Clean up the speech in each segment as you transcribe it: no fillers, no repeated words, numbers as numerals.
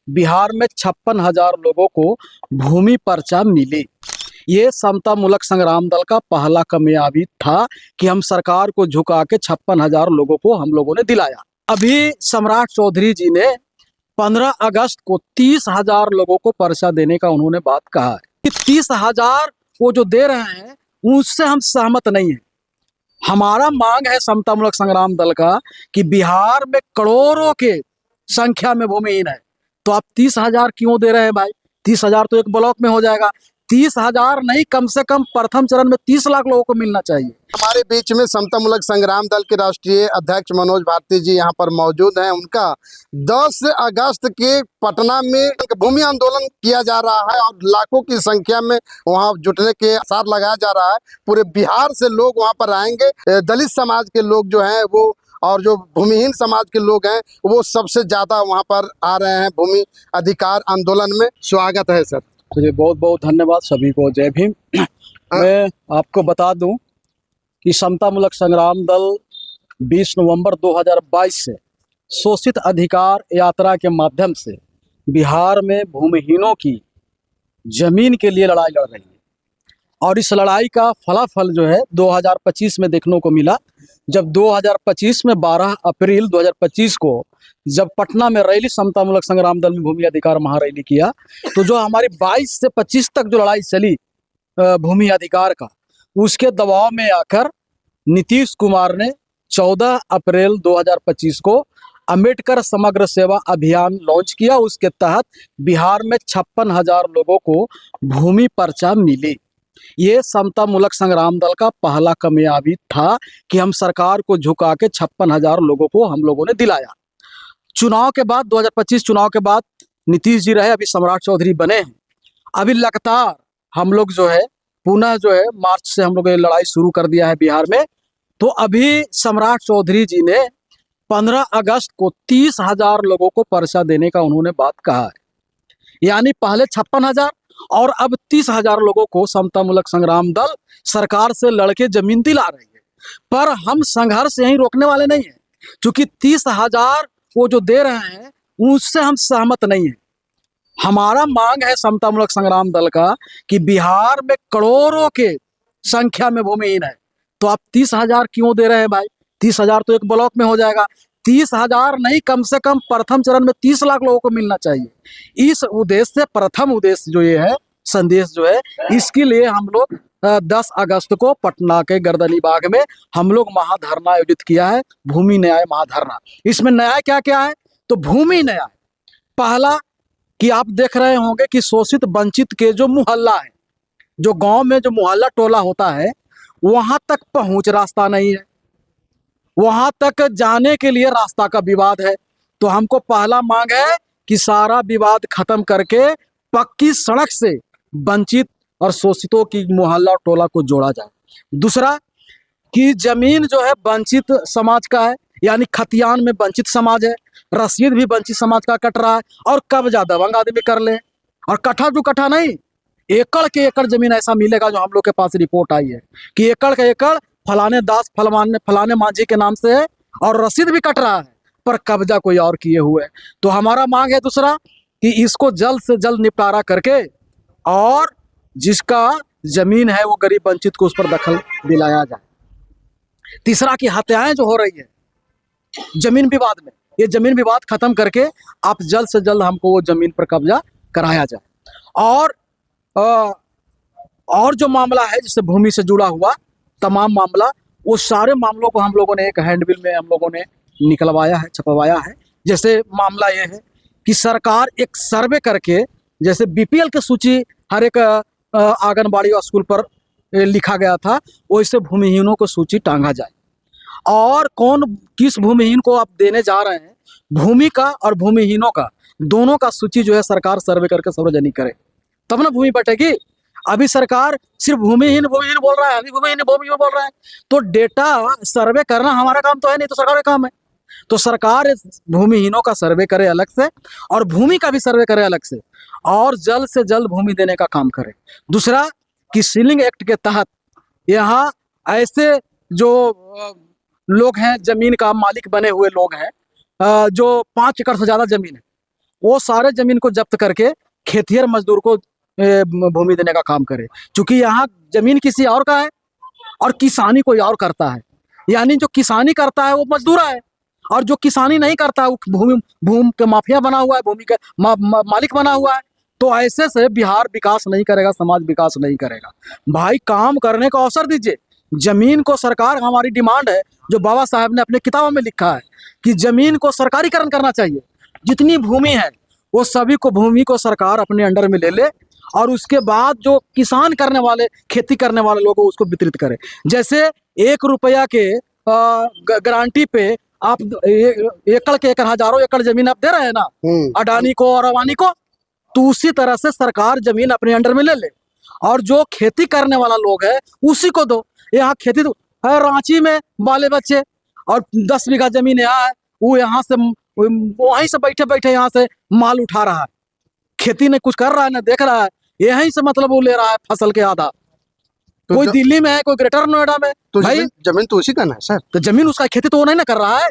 बिहार में 56,000 लोगों को भूमि पर्चा मिली। ये समता मूलक संग्राम दल का पहला कामयाबी था कि हम सरकार को झुका के 56,000 लोगों को हम लोगों ने दिलाया। अभी सम्राट चौधरी जी ने 15 अगस्त को 30,000 लोगों को पर्चा देने का उन्होंने बात कहा है कि 30,000 वो जो दे रहे हैं उससे हम सहमत नहीं है। हमारा मांग है समता मूलक संग्राम दल का कि बिहार में करोड़ों के संख्या में भूमिहीन है, तो आप 30,000 क्यों दे रहे हैं भाई? 30,000 तो एक ब्लॉक में हो जाएगा। 30,000 नहीं, कम से कम प्रथम चरण में 30 लाख लोगों को मिलना चाहिए। हमारे बीच में समता मूलक संग्राम दल के राष्ट्रीय अध्यक्ष मनोज भारती जी यहाँ पर मौजूद हैं। उनका 10 अगस्त के पटना में भूमि आंदोलन किया जा रहा है और लाखों की संख्या में वहाँ जुटने के आसार लगाया जा रहा है। पूरे बिहार से लोग वहाँ पर आएंगे। दलित समाज के लोग जो हैं वो और जो भूमिहीन समाज के लोग हैं वो सबसे ज्यादा वहाँ पर आ रहे हैं भूमि अधिकार आंदोलन में। स्वागत है सर। मुझे बहुत बहुत धन्यवाद। सभी को जय भीम। मैं आपको बता दूं कि समता मूलक संग्राम दल 20 नवंबर 2022 से शोषित अधिकार यात्रा के माध्यम से बिहार में भूमिहीनों की जमीन के लिए लड़ाई लड़ रही है और इस लड़ाई का फलाफल जो है 2025 में देखने को मिला। जब 2025 में 12 अप्रैल 2025 को जब पटना में रैली समता मूलक संग्राम दल में भूमि अधिकार महारैली किया, तो जो हमारी 22 से 25 तक जो लड़ाई चली भूमि अधिकार का, उसके दबाव में आकर नीतीश कुमार ने 14 अप्रैल 2025 को अंबेडकर समग्र सेवा अभियान लॉन्च किया। उसके तहत बिहार में 56,000 लोगों को भूमि पर्चा मिली। ये समता मूलक संग्राम दल का पहला कामयाबी था कि हम सरकार को झुका के 56,000 लोगों को हम लोगों ने दिलाया। चुनाव के बाद 2025 चुनाव के बाद नीतीश जी रहे, अभी सम्राट चौधरी बने हैं। अभी लगातार हम लोग जो है पुनः जो है मार्च से हम लोग ये लड़ाई शुरू कर दिया है बिहार में। तो अभी सम्राट चौधरी जी ने 15 अगस्त को 30,000 लोगों को पर्चा देने का उन्होंने बात कहा है। यानी पहले 56,000 और अब 30,000 लोगों को समता मूलक संग्राम दल सरकार से लड़के जमीन दिला रही है। पर हम संघर्ष यहीं रोकने वाले नहीं है, क्योंकि 30,000 वो जो दे रहे हैं उससे हम सहमत नहीं है। हमारा मांग है समता मूलक संग्राम दल का कि बिहार में करोड़ों के संख्या में भूमिहीन है, तो आप 30,000 क्यों दे रहे हैं भाई? 30,000 तो एक ब्लॉक में हो जाएगा। 30,000 नहीं, कम से कम प्रथम चरण में 30 लाख लोगों को मिलना चाहिए। इस उद्देश्य से प्रथम उद्देश्य जो ये है, संदेश जो है, इसके लिए हम लोग 10 अगस्त को पटना के गर्दनी बाग में हम लोग महाधरना आयोजित किया है, भूमि न्याय महाधरना। इसमें न्याय क्या क्या है? तो भूमि न्याय पहला कि आप देख रहे होंगे कि शोषित वंचित के जो मोहल्ला है, जो गांव में जो मोहल्ला टोला होता है, वहां तक पहुंच रास्ता नहीं है, वहां तक जाने के लिए रास्ता का विवाद है। तो हमको पहला मांग है कि सारा विवाद खत्म करके पक्की सड़क से वंचित और शोषितों की मोहल्ला टोला को जोड़ा जाए। दूसरा कि जमीन जो है वंचित समाज का है, यानी खतियान में वंचित समाज है, रसीद भी वंचित समाज का कट रहा है और कब्जा दबंग आदमी कर ले। और कट्ठा टू कट्ठा नहीं, एकड़ के एकड़ जमीन ऐसा मिलेगा। जो हम लोग के पास रिपोर्ट आई है कि एकड़ का एकड़ फलाने दास फलाने मांझी के नाम से है और रसीद भी कट रहा है, पर कब्जा कोई और किए हुए है। तो हमारा मांग है दूसरा कि इसको जल्द से जल्द निपटारा करके और जिसका जमीन है वो गरीब वंचित को उस पर दखल दिलाया जाए। तीसरा कि हत्याएं जो हो रही है जमीन विवाद में, ये जमीन विवाद खत्म करके आप जल्द से जल्द हमको वो जमीन पर कब्जा कराया जाए। और जो मामला है जिससे भूमि से जुड़ा हुआ तमाम मामला, वो सारे मामलों को हम लोगों ने एक हैंडबिल में हम लोगों ने निकलवाया है, छपवाया है। जैसे मामला ये है कि सरकार एक सर्वे करके, जैसे बीपीएल की सूची हर एक आंगनबाड़ी और स्कूल पर लिखा गया था, वैसे भूमिहीनों को सूची टांगा जाए और कौन किस भूमिहीन को आप देने जा रहे हैं, भूमि का और भूमिहीनों का दोनों का सूची जो है सरकार सर्वे करके सार्वजनिक करे, तब ना भूमि बटेगी। अभी सरकार सिर्फ भूमिहीन भूमिहीन बोल रहा है, अभी भूमिहीन भूमिहीन बोल रहा है। तो डेटा सर्वे करना हमारा काम तो है नहीं, तो सरकार का काम है। तो सरकार भूमिहीनों का सर्वे करे अलग से और भूमि का भी सर्वे करे अलग से और जल्द से जल्द भूमि देने का काम करे। दूसरा कि सीलिंग एक्ट के तहत यहाँ ऐसे जो लोग हैं, जमीन का मालिक बने हुए लोग हैं, जो 5 एकड़ से ज़्यादा जमीन है, वो सारे जमीन को जब्त करके खेतिहर मजदूर को भूमि देने का काम करे। क्योंकि यहाँ जमीन किसी और का है और किसानी कोई और करता है। यानी जो किसानी करता है वो मजदूर है, और जो किसानी नहीं करता है वो भूमि के माफिया बना हुआ है, भूमि का मालिक बना हुआ है। तो ऐसे से बिहार विकास नहीं करेगा, समाज विकास नहीं करेगा। भाई काम करने का अवसर दीजिए। जमीन को सरकार, हमारी डिमांड है जो बाबा साहब ने अपने किताबों में लिखा है कि जमीन को सरकारीकरण करना चाहिए। जितनी भूमि है वो सभी को भूमि को सरकार अपने अंडर में ले ले, और उसके बाद जो किसान करने वाले, खेती करने वाले लोगों को उसको वितरित करे। जैसे 1 रुपया के गारंटी पे आप एकड़ के एकड़, हजारों एकड़ जमीन आप दे रहे हैं ना अडानी को और अवानी को, तो उसी तरह से सरकार जमीन अपने अंडर में ले ले, और जो खेती करने वाला लोग है उसी को दो। यहाँ खेती तो है, रांची में बाले बच्चे और 10 बीघा जमीन यहाँ है, वो यहाँ से वहीं से बैठे बैठे यहाँ से माल उठा रहा है। खेती नहीं कुछ कर रहा है, ना देख रहा है, यहीं से मतलब वो ले रहा है फसल के आधा। तो कोई दिल्ली में है, कोई ग्रेटर नोएडा में। तो भाई जमीन तो उसी का ना है सर। तो जमीन उसका, खेती तो वो नहीं ना कर रहा है,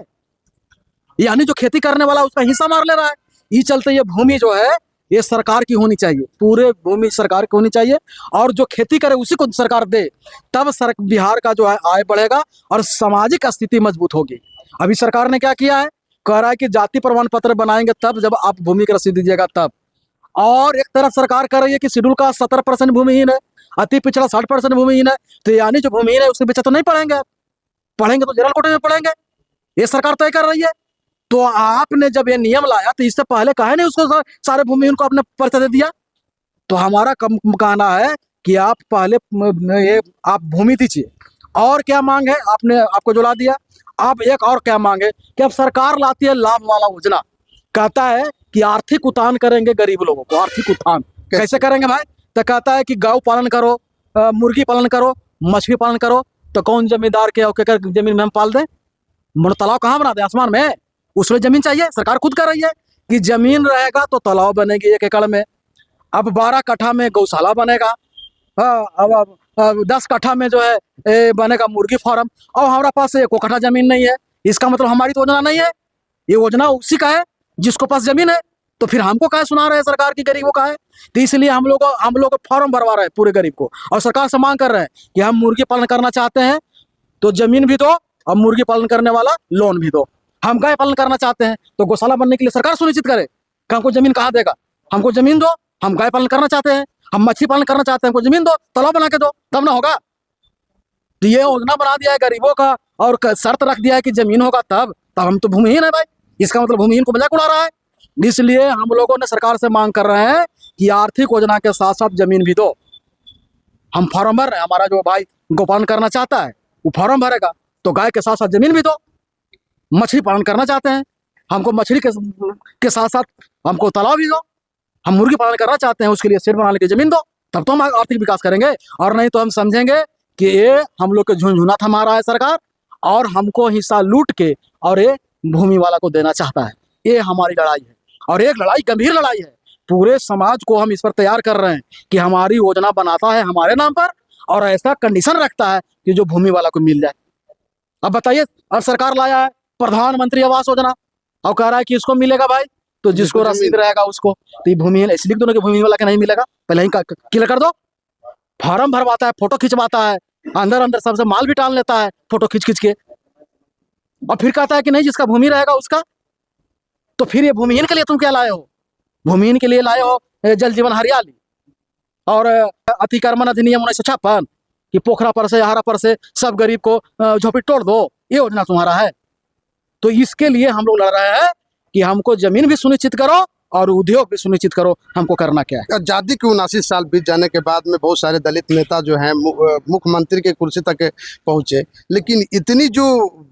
यानी जो खेती करने वाला उसका हिस्सा मार ले रहा है। ये चलते ये भूमि जो है ये सरकार की होनी चाहिए, पूरे भूमि सरकार की होनी चाहिए, और जो खेती करे उसी को सरकार दे। तब बिहार का जो है आय बढ़ेगा और सामाजिक स्थिति मजबूत होगी। अभी सरकार ने क्या किया है, कह रहा है कि जाति प्रमाण पत्र बनाएंगे तब जब आप भूमि की रसीद दीजिएगा तब। और एक तरफ सरकार कर रही है कि शेड्यूल का 70% भूमिहीन है, अति पिछड़ा 60% भूमिहीन है। तो यानी जो भूमिहीन है उसके पीछे तो नहीं पढ़ेंगे, पढ़ेंगे तो जनरल कोटे में पढ़ेंगे। ये सरकार तय कर रही है। तो आपने जब ये नियम लाया तो इससे पहले काहे नहीं उसको सारे भूमिहीन को आपने परिचय दे दिया। तो हमारा कहना है कि आप पहले ये आप भूमि दीजिए। और क्या मांग है, आपने आपको जो ला दिया। अब एक और क्या मांग है कि अब सरकार लाती है लाभ वाला योजना, कहता है कि आर्थिक उत्थान करेंगे गरीब लोगों को। आर्थिक उत्थान कैसे करेंगे भाई? तो कहता है कि गौ पालन करो, मुर्गी पालन करो, मछली पालन करो। तो कौन जमींदार के जमीन में हम पाल दें? तालाब कहाँ बना दें? आसमान में? उसमें जमीन चाहिए। सरकार खुद कर रही है कि जमीन रहेगा तो तालाब बनेगी 1 एकड़ में। अब 12 कट्ठा में गौशाला बनेगा। अब 10 कट्ठा में जो है बनेगा मुर्गी फार्म। और हमारे पास 1 कट्ठा जमीन नहीं है, इसका मतलब हमारी तो योजना नहीं है। ये योजना उसी का है जिसको पास जमीन है। तो फिर हमको काहे सुना रहे हैं सरकार की गरीबों का है? तो इसलिए हम लोग फॉर्म भरवा रहे हैं पूरे गरीब को, और सरकार से मांग कर रहे हैं कि हम मुर्गी पालन करना चाहते हैं तो जमीन भी दो, और मुर्गी पालन करने वाला लोन भी दो। हम गाय पालन करना चाहते हैं तो गौशाला बनने के लिए सरकार सुनिश्चित करे कि हमको जमीन कहाँ देगा। हमको जमीन दो, हम गाय पालन करना चाहते हैं, हम मछली पालन करना चाहते हैं, हमको जमीन दो, तालाब बना के दो, तब ना होगा। तो ये योजना बना दिया है गरीबों का, और शर्त रख दिया है कि जमीन होगा तब हम तो भूमिहीन है भाई। इसका मतलब भूमिहीन को मजाक उड़ा रहा है। इसलिए हम लोगों ने सरकार से मांग कर रहे हैं कि आर्थिक योजना के साथ साथ जमीन भी दो। हम फॉर्म भर रहे हैं, हमारा जो भाई गोपालन करना चाहता है वो फॉर्म भरेगा, तो गाय के साथ साथ जमीन भी दो। मछली पालन करना चाहते हैं, हमको मछली के साथ साथ हमको तालाब भी दो। हम मुर्गी पालन करना चाहते हैं, उसके लिए शेड बनाने की जमीन दो, तब तो हम आर्थिक विकास करेंगे। और नहीं तो हम समझेंगे कि ये हम लोग के झुंझुना थमा रहा है सरकार, और हमको हिस्सा लूट के और ये भूमि वाला को देना चाहता है। ये हमारी लड़ाई है, और एक लड़ाई गंभीर लड़ाई है। पूरे समाज को हम इस पर तैयार कर रहे हैं कि हमारी योजना बनाता है हमारे नाम पर, और ऐसा कंडीशन रखता है कि जो भूमि वाला को मिल जाए। अब बताइए, अब सरकार लाया है प्रधानमंत्री आवास योजना, और कह रहा है कि इसको मिलेगा भाई, तो जिसको रसीद रहेगा उसको। तो ये भूमि इसलिए दोनों के भूमि वाला के नहीं मिलेगा, पहले ही क्लियर कर दो। फॉर्म भरवाता है, फोटो खिंचवाता है, अंदर अंदर सबसे माल भी टाल लेता है फोटो खींच के, और फिर कहता है कि नहीं जिसका भूमि रहेगा उसका। तो फिर ये भूमिहीन के लिए तुम क्या लाए हो? भूमिहीन के लिए लाए हो जल जीवन हरियाली और अतिक्रमण अधिनियम 1956 कि पोखरा पर से, हारा पर से सब गरीब को झोपड़ी तोड़ दो। ये योजना तुम्हारा है। तो इसके लिए हम लोग लड़ रहे हैं कि हमको जमीन भी सुनिश्चित करो और उद्योग भी सुनिश्चित करो। हमको करना क्या है? आजादी के 79 साल बीत जाने के बाद में बहुत सारे दलित नेता जो हैं मुख्यमंत्री के कुर्सी तक पहुंचे, लेकिन इतनी जो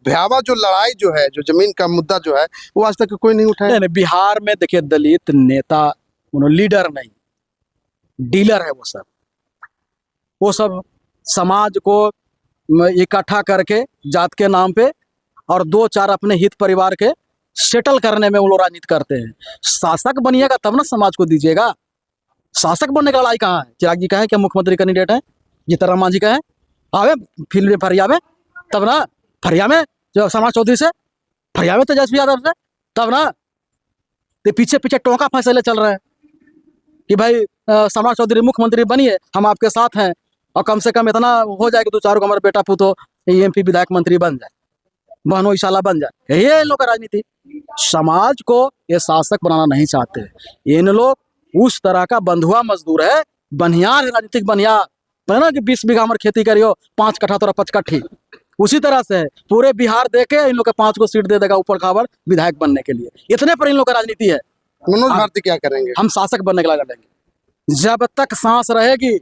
भयावह जो लड़ाई जो है, जो जमीन का मुद्दा जो है, वो आज तक कोई नहीं उठाया। नहीं, बिहार में देखिए दलित नेता लीडर नहीं, डीलर है वो सब समाज को इकट्ठा करके जात के नाम पे और 2-4 अपने हित परिवार के सेटल करने में वो लोग राजनीति करते हैं। शासक बनिएगा तब ना समाज को दीजिएगा। शासक बनने का लड़ाई कहाँ है? चिराग जी कहें क्या मुख्यमंत्री कैंडिडेट है, जीतन राम जी कहें आवे फील्ड में फरिया में, तब ना फरिया में जो समाज चौधरी से, फरिया में तेजस्वी यादव से, तब ना तो पीछे पीछे टोंका फैसले चल रहे हैं कि भाई सम्राट चौधरी मुख्यमंत्री बनिए, हम आपके साथ हैं, और कम से कम इतना हो जाए कि 2-4 को हमारा बेटा पुतो एमपी विधायक मंत्री बन जाए, बहनों इंशाल्लाह बन जाए। ये इन लोग का राजनीति। समाज को ये शासक बनाना नहीं चाहते। इन लोग उस तरह का बंधुआ मजदूर है, बनियार है, राजनीतिक बनियार है ना, कि 20 बीघा हमारे खेती करियो, 5 कट्ठा तोरा 5 कट्ठी, उसी तरह से है। पूरे बिहार दे के इन लोग के 5 को सीट दे देगा ऊपर खाबर विधायक बनने के लिए। इतने पर इन लोग का राजनीति है। मनोज भारती क्या करेंगे? हम शासक बनने के लिए लड़ेंगे। जब तक सांस रहेगी,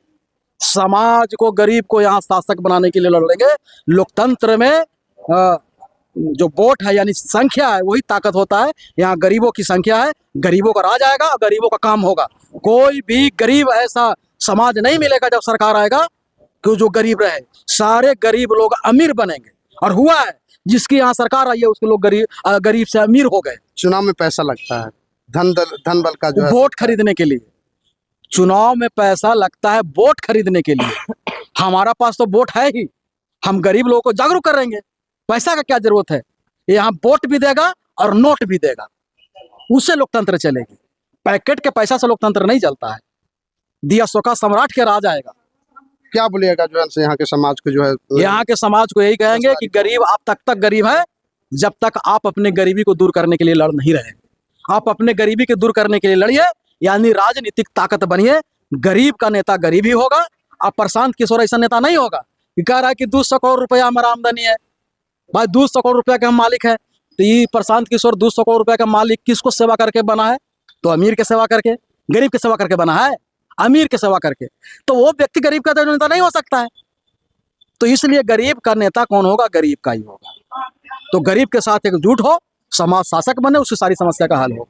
समाज को, गरीब को यहाँ शासक बनाने के लिए लड़ेंगे। लोकतंत्र में जो वोट है यानी संख्या है वही ताकत होता है। यहाँ गरीबों की संख्या है, गरीबों का राज आएगा और गरीबों का काम होगा। कोई भी गरीब ऐसा समाज नहीं मिलेगा जब सरकार आएगा कि जो गरीब रहे। सारे गरीब लोग अमीर बनेंगे, और हुआ है। जिसकी यहाँ सरकार आई है उसके लोग गरीब से अमीर हो गए। चुनाव में पैसा लगता है, धन बल का जो है वोट खरीदने के लिए। चुनाव में पैसा लगता है वोट खरीदने के लिए। हमारा पास तो वोट है ही, हम गरीब लोगों को जागरूक करेंगे। पैसा का क्या जरूरत है? यहाँ वोट भी देगा और नोट भी देगा, उससे लोकतंत्र चलेगी। पैकेट के पैसा से लोकतंत्र नहीं चलता है। दिया सोका सम्राट के राज आएगा। क्या बोलिएगा जो है यहाँ के समाज को जो है? यहाँ के समाज को यही कहेंगे कि गरीब आप तक गरीब है जब तक आप अपने गरीबी को दूर करने के लिए लड़ नहीं रहे। आप अपने गरीबी के दूर करने के लिए लड़िए, यानी राजनीतिक ताकत बनिए। गरीब का नेता गरीब ही होगा। आप प्रशांत किशोर ऐसा नेता नहीं होगा कि कह रहा है कि 200 करोड़ रुपया हमारा आमदनी है। भाई 200 करोड़ रुपया के हम मालिक है, तो ये प्रशांत किशोर 200 करोड़ रुपया का मालिक किसको सेवा करके बना है? तो अमीर के सेवा करके, गरीब के सेवा करके बना है, अमीर के सेवा करके। तो वो व्यक्ति गरीब का नेता नहीं हो सकता है। तो इसलिए गरीब का नेता कौन होगा? गरीब का ही होगा। तो गरीब के साथ एकजुट हो, समाज शासक बने, उसकी सारी समस्या का हल हो।